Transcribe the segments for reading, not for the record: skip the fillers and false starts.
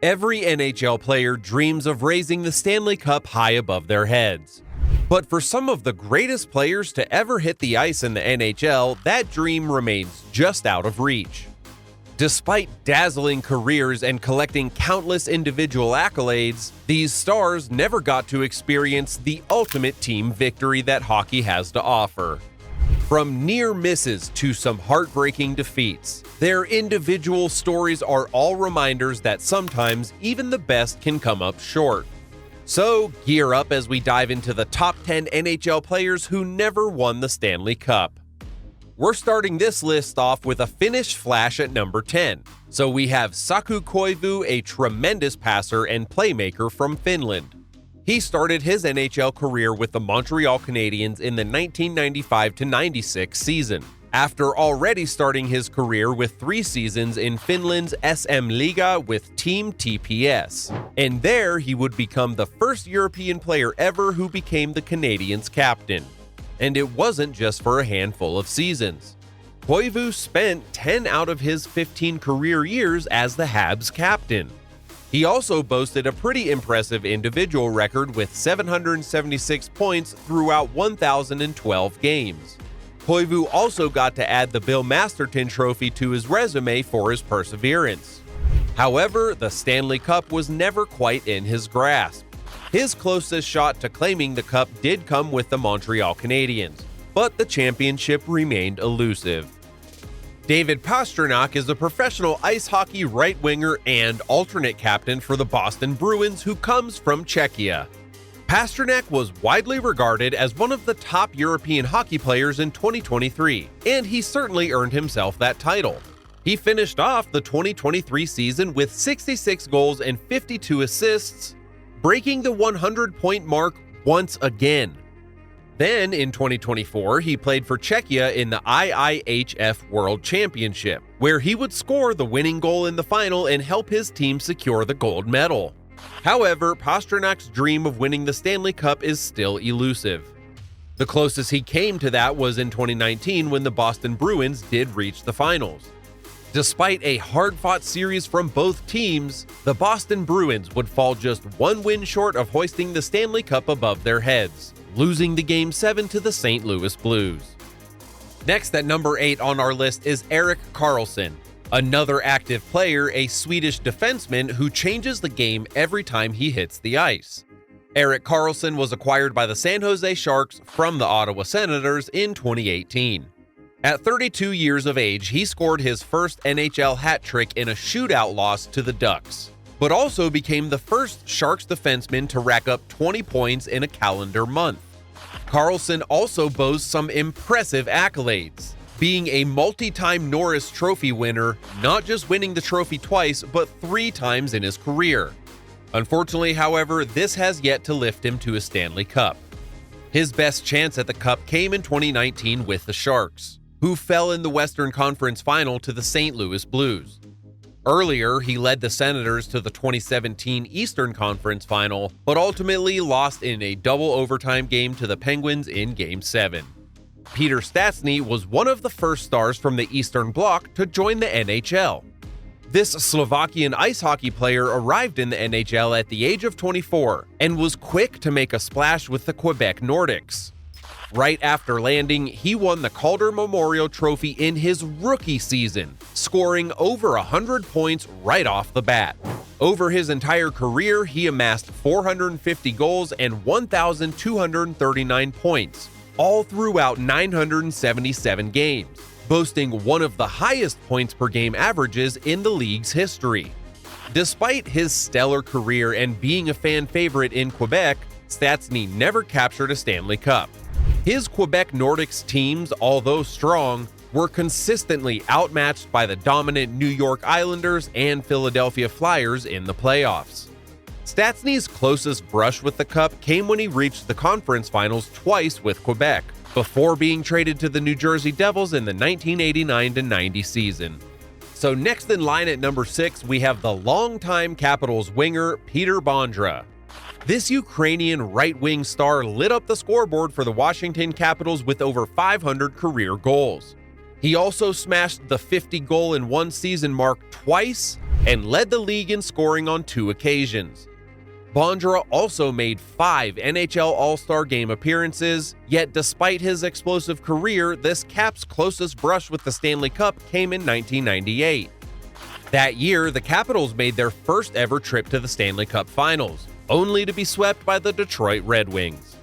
Every NHL player dreams of raising the Stanley Cup high above their heads. But for some of the greatest players to ever hit the ice in the NHL, that dream remains just out of reach. Despite dazzling careers and collecting countless individual accolades, these stars never got to experience the ultimate team victory that hockey has to offer. From near misses to some heartbreaking defeats, their individual stories are all reminders that sometimes even the best can come up short. So gear up as we dive into the top 10 NHL players who never won the Stanley Cup. We're starting this list off with a Finnish flash at number 10. So we have Saku Koivu, a tremendous passer and playmaker from Finland. He started his NHL career with the Montreal Canadiens in the 1995-96 season, after already starting his career with 3 seasons in Finland's SM Liga with Team TPS. And there he would become the first European player ever who became the Canadiens' captain. And it wasn't just for a handful of seasons. Koivu spent 10 out of his 15 career years as the Habs captain. He also boasted a pretty impressive individual record with 776 points throughout 1,012 games. Koivu also got to add the Bill Masterton Trophy to his resume for his perseverance. However, the Stanley Cup was never quite in his grasp. His closest shot to claiming the cup did come with the Montreal Canadiens, but the championship remained elusive. David Pastrnak is a professional ice hockey right winger and alternate captain for the Boston Bruins who comes from Czechia. Pastrnak was widely regarded as one of the top European hockey players in 2023, and he certainly earned himself that title. He finished off the 2023 season with 66 goals and 52 assists, breaking the 100-point mark once again. Then, in 2024, he played for Czechia in the IIHF World Championship, where he would score the winning goal in the final and help his team secure the gold medal. However, Pasternak's dream of winning the Stanley Cup is still elusive. The closest he came to that was in 2019 when the Boston Bruins did reach the finals. Despite a hard-fought series from both teams, the Boston Bruins would fall just one win short of hoisting the Stanley Cup above their heads, losing the Game 7 to the St. Louis Blues. Next at number 8 on our list is Erik Karlsson, another active player, a Swedish defenseman who changes the game every time he hits the ice. Erik Karlsson was acquired by the San Jose Sharks from the Ottawa Senators in 2018. At 32 years of age, he scored his first NHL hat trick in a shootout loss to the Ducks, but also became the first Sharks defenseman to rack up 20 points in a calendar month. Karlsson also boasts some impressive accolades, being a multi-time Norris Trophy winner, not just winning the trophy twice, but 3 times in his career. Unfortunately, however, this has yet to lift him to a Stanley Cup. His best chance at the Cup came in 2019 with the Sharks, who fell in the Western Conference Final to the St. Louis Blues. Earlier, he led the Senators to the 2017 Eastern Conference Final, but ultimately lost in a double overtime game to the Penguins in Game 7. Peter Stastny was one of the first stars from the Eastern Bloc to join the NHL. This Slovakian ice hockey player arrived in the NHL at the age of 24 and was quick to make a splash with the Quebec Nordics. Right after landing, he won the Calder Memorial Trophy in his rookie season, scoring over 100 points right off the bat. Over his entire career, he amassed 450 goals and 1,239 points, all throughout 977 games, boasting one of the highest points per game averages in the league's history. Despite his stellar career and being a fan favorite in Quebec, Stastny never captured a Stanley Cup. His Quebec Nordics teams, although strong, were consistently outmatched by the dominant New York Islanders and Philadelphia Flyers in the playoffs. Stastny's closest brush with the Cup came when he reached the conference finals twice with Quebec, before being traded to the New Jersey Devils in the 1989-90 season. So next in line at number 6, we have the longtime Capitals winger Peter Bondra. This Ukrainian right-wing star lit up the scoreboard for the Washington Capitals with over 500 career goals. He also smashed the 50-goal-in-one-season mark twice and led the league in scoring on 2 occasions. Bondra also made 5 NHL All-Star Game appearances, yet despite his explosive career, this Caps' closest brush with the Stanley Cup came in 1998. That year, the Capitals made their first ever trip to the Stanley Cup Finals, only to be swept by the Detroit Red Wings.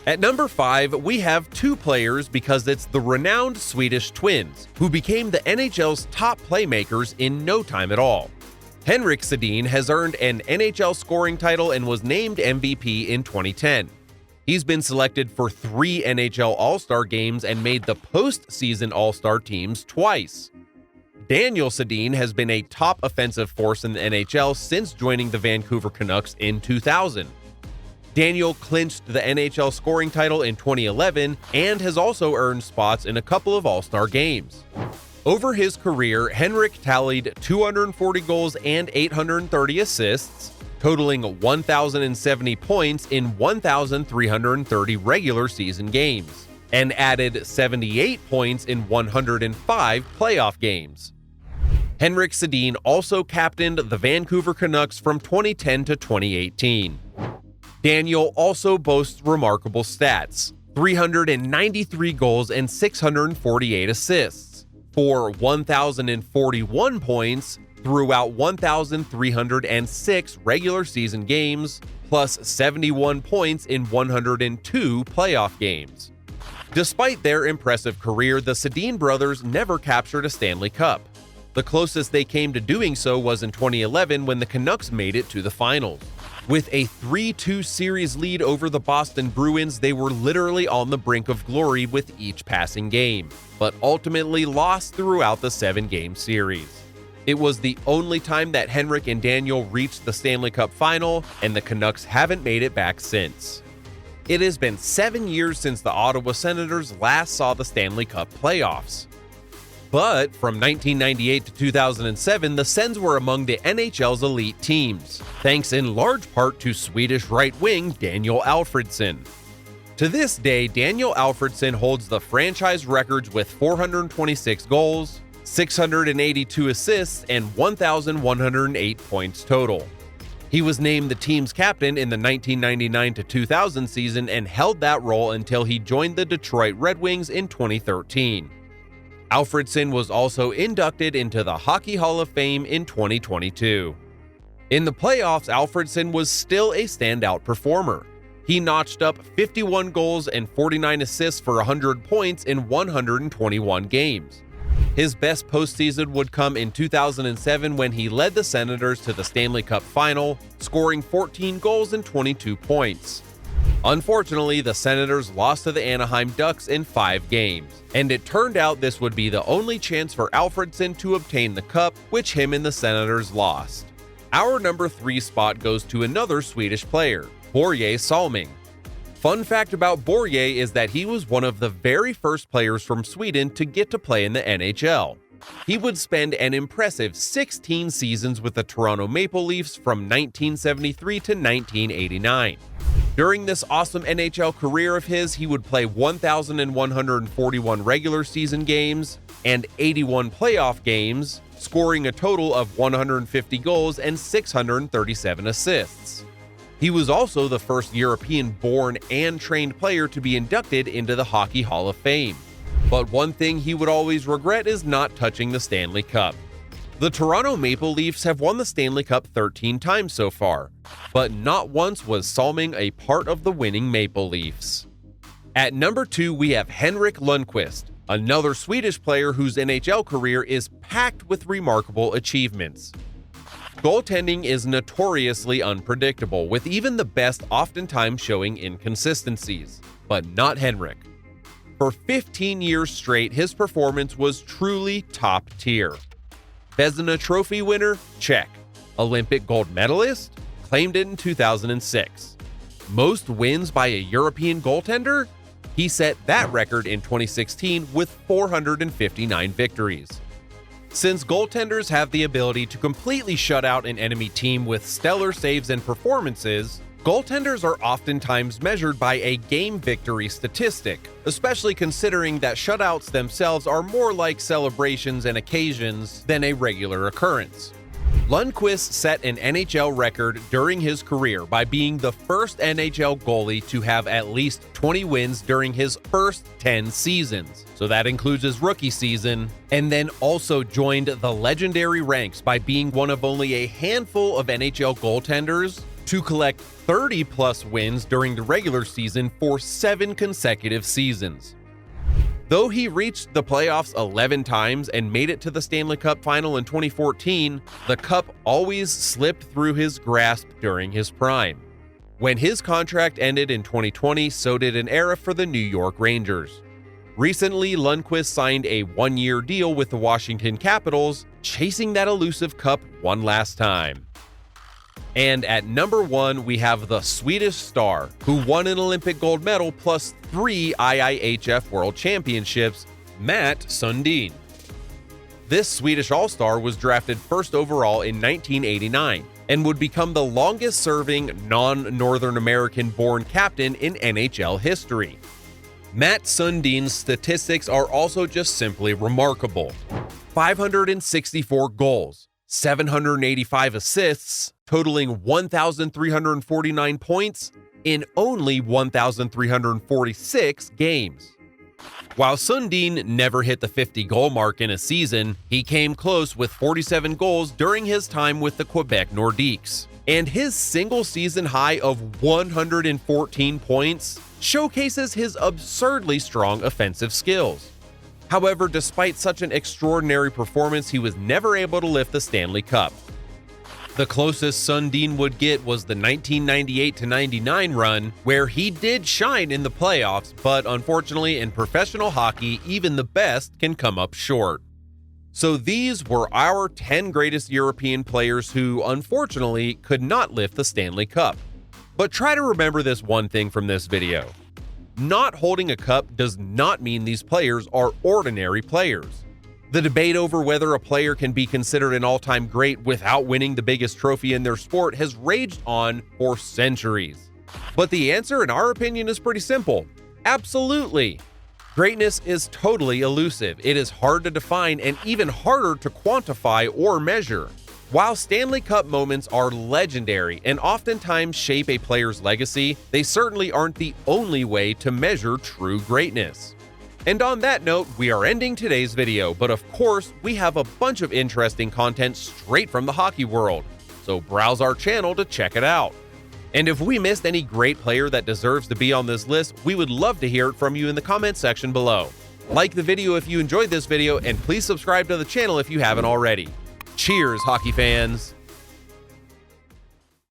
At number 5, we have 2 players because it's the renowned Swedish twins, who became the NHL's top playmakers in no time at all. Henrik Sedin has earned an NHL scoring title and was named MVP in 2010. He's been selected for 3 NHL All-Star games and made the postseason All-Star teams twice. Daniel Sedin has been a top offensive force in the NHL since joining the Vancouver Canucks in 2000. Daniel clinched the NHL scoring title in 2011 and has also earned spots in a couple of All-Star games. Over his career, Henrik tallied 240 goals and 830 assists, totaling 1,070 points in 1,330 regular season games, and added 78 points in 105 playoff games. Henrik Sedin also captained the Vancouver Canucks from 2010 to 2018. Daniel also boasts remarkable stats: 393 goals and 648 assists, for 1,041 points throughout 1,306 regular season games, plus 71 points in 102 playoff games. Despite their impressive career, the Sedin brothers never captured a Stanley Cup. The closest they came to doing so was in 2011 when the Canucks made it to the finals. With a 3-2 series lead over the Boston Bruins, they were literally on the brink of glory with each passing game, but ultimately lost throughout the 7-game series. It was the only time that Henrik and Daniel reached the Stanley Cup final, and the Canucks haven't made it back since. It has been 7 years since the Ottawa Senators last saw the Stanley Cup playoffs. But from 1998 to 2007, the Sens were among the NHL's elite teams, thanks in large part to Swedish right wing Daniel Alfredsson. To this day, Daniel Alfredsson holds the franchise records with 426 goals, 682 assists, and 1,108 points total. He was named the team's captain in the 1999 to 2000 season and held that role until he joined the Detroit Red Wings in 2013. Alfredsson was also inducted into the Hockey Hall of Fame in 2022. In the playoffs, Alfredsson was still a standout performer. He notched up 51 goals and 49 assists for 100 points in 121 games. His best postseason would come in 2007 when he led the Senators to the Stanley Cup Final, scoring 14 goals and 22 points. Unfortunately, the Senators lost to the Anaheim Ducks in 5 games, and it turned out this would be the only chance for Alfredsson to obtain the cup, which him and the Senators lost. Our number 3 spot goes to another Swedish player, Börje Salming. Fun fact about Börje is that he was one of the very first players from Sweden to get to play in the NHL. He would spend an impressive 16 seasons with the Toronto Maple Leafs from 1973 to 1989. During this awesome NHL career of his, he would play 1,141 regular season games and 81 playoff games, scoring a total of 150 goals and 637 assists. He was also the first European-born and trained player to be inducted into the Hockey Hall of Fame. But one thing he would always regret is not touching the Stanley Cup. The Toronto Maple Leafs have won the Stanley Cup 13 times so far, but not once was Salming a part of the winning Maple Leafs. At number 2, we have Henrik Lundqvist, another Swedish player whose NHL career is packed with remarkable achievements. Goaltending is notoriously unpredictable, with even the best oftentimes showing inconsistencies, but not Henrik. For 15 years straight, his performance was truly top tier. Vezina Trophy winner? Check. Olympic gold medalist? Claimed it in 2006. Most wins by a European goaltender? He set that record in 2016 with 459 victories. Since goaltenders have the ability to completely shut out an enemy team with stellar saves and performances, Goaltenders are oftentimes measured by a game victory statistic, especially considering that shutouts themselves are more like celebrations and occasions than a regular occurrence. Lundqvist set an NHL record during his career by being the first NHL goalie to have at least 20 wins during his first 10 seasons. So that includes his rookie season, and then also joined the legendary ranks by being one of only a handful of NHL goaltenders to collect 30-plus wins during the regular season for 7 consecutive seasons. Though he reached the playoffs 11 times and made it to the Stanley Cup final in 2014, the cup always slipped through his grasp during his prime. When his contract ended in 2020, so did an era for the New York Rangers. Recently, Lundqvist signed a one-year deal with the Washington Capitals, chasing that elusive cup one last time. And at number 1, we have the Swedish star, who won an Olympic gold medal plus 3 IIHF World Championships, Matt Sundin. This Swedish All-Star was drafted first overall in 1989 and would become the longest-serving non-Northern American-born captain in NHL history. Matt Sundin's statistics are also just simply remarkable. 564 goals, 785 assists, totaling 1,349 points in only 1,346 games. While Sundin never hit the 50-goal mark in a season, he came close with 47 goals during his time with the Quebec Nordiques. And his single-season high of 114 points showcases his absurdly strong offensive skills. However, despite such an extraordinary performance, he was never able to lift the Stanley Cup. The closest Sundin would get was the 1998-99 run, where he did shine in the playoffs, but unfortunately in professional hockey, even the best can come up short. So these were our 10 greatest European players who, unfortunately, could not lift the Stanley Cup. But try to remember this one thing from this video. Not holding a cup does not mean these players are ordinary players. The debate over whether a player can be considered an all-time great without winning the biggest trophy in their sport has raged on for centuries. But the answer, in our opinion, is pretty simple. Absolutely. Greatness is totally elusive. It is hard to define and even harder to quantify or measure. While Stanley Cup moments are legendary and oftentimes shape a player's legacy, they certainly aren't the only way to measure true greatness. And on that note, we are ending today's video, but of course, we have a bunch of interesting content straight from the hockey world, so browse our channel to check it out. And if we missed any great player that deserves to be on this list, we would love to hear it from you in the comment section below. Like the video if you enjoyed this video, and please subscribe to the channel if you haven't already. Cheers, hockey fans!